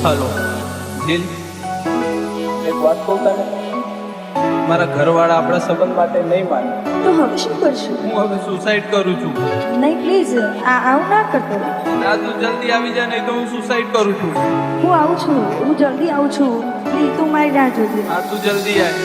હાલો દિલ, એક વાત કહું તને, મારા ઘરવાળા આપણા સંબંધ માટે નહીં માને. તો હવે શું કરશું? હું હવે સુસાઇડ કરું છું. નહીં પ્લીઝ, આવું ના કરતો. ના, તું જલ્દી આવી જા, નહીં તો હું સુસાઇડ કરું છું. હું આવું છું, હું જલ્દી આવું છું. પ્લીઝ તું મારી રાહ જોજે. હા, તું જલ્દી આવ.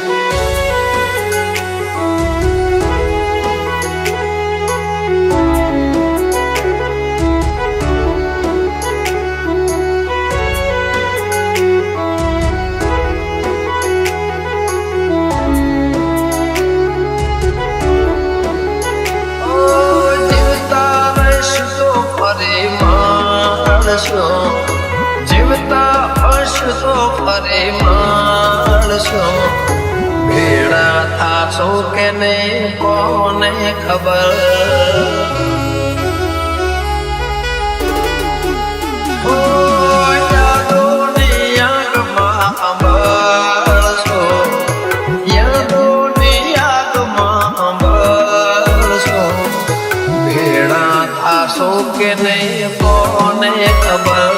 જીવતા હશો ફરે માણસો, ભેળા થાશો કે નહીં કોને ખબર. યાદોની આગમાં અંબળશો, યાદોની આગમાં અંબળશો, ભેળા થાશો કે નહીં કોને ખબર.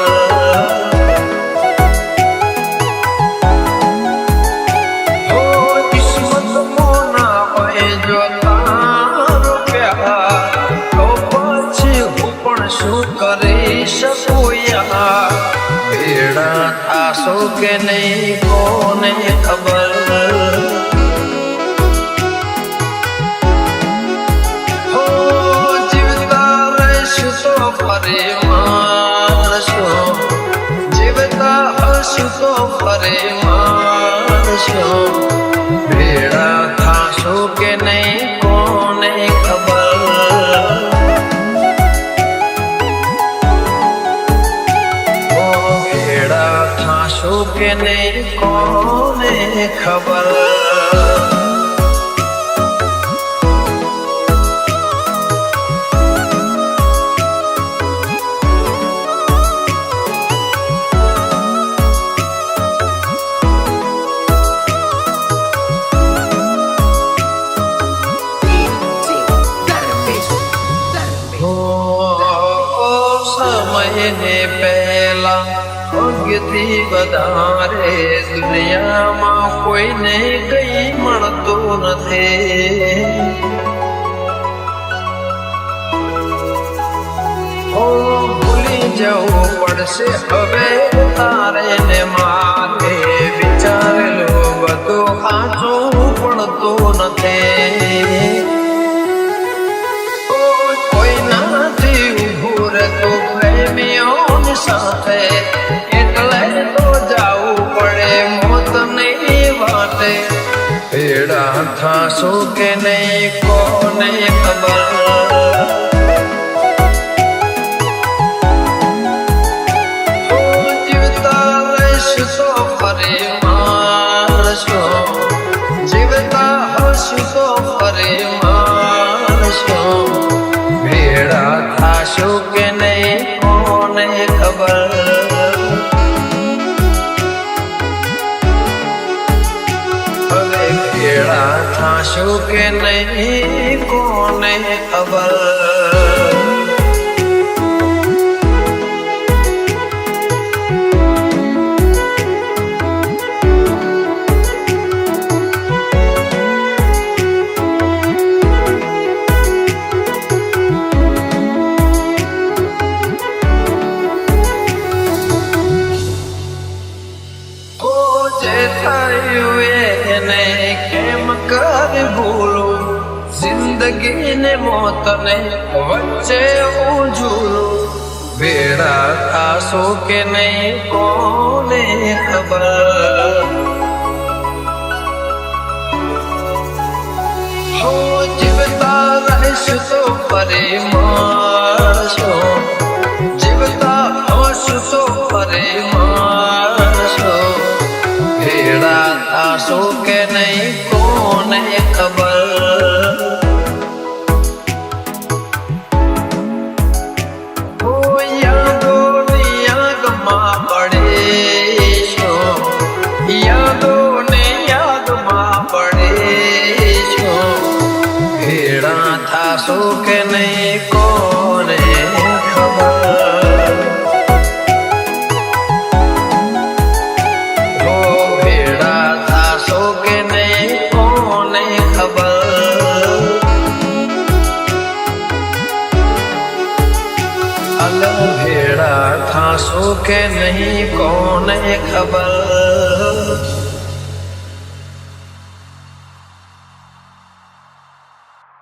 કિસ્મત મોના હોય જો તારો પ્યાર, તો પછી હું પણ શું કરી શકું યાર. ભેળા થાશો કે નહીં કોને ખબર. ફરે માણસો, જીવતા હશું તો ફરે માણસો, ભેળા થાશો કે નહીં કોને ખબર. ભેળા થાશો કે નહીં કોને ખબર. સમયને પહેલા ભાગ્યથી વધારે દુનિયામાં કોઈને કઈ મળતું નથી. ભૂલી જવું પડશે હવે તારે ને મારે, વિચારેલું બધું સાચું પડતું નથી. પ્રેમીઓની સાથે એટલે તો જાવું પડે મોતની વાટે. ભેળા થાશો કે નહીં કોને ખબર. જીવતા રહીશું તો ફરે માણસો, જીવતા હશું તો ફરે માણસો, ભેળા થાશો કે નહીં કોને ખબર. હવે ભેળા થાશો કે નહીં કોને ખબર. એને કેમ કરી ભૂલું, જિંદગીને મોતને વચ્ચે ઉજુલું. ભેળા થાશો કે નહીં કોને ખબર. જીવતા રહીશું તો ફરે માણસો, જીવતા હશું તો ફરે માણસો, ભેળા થાશો કે નહીં કોને ખબર. યાદોની આગમાં પડેશો, યાદોની યાદમાં પડેશો, ભેળા થાશો કે નહીં કોને ખબર. થાશો કે નહીં કોને ખબર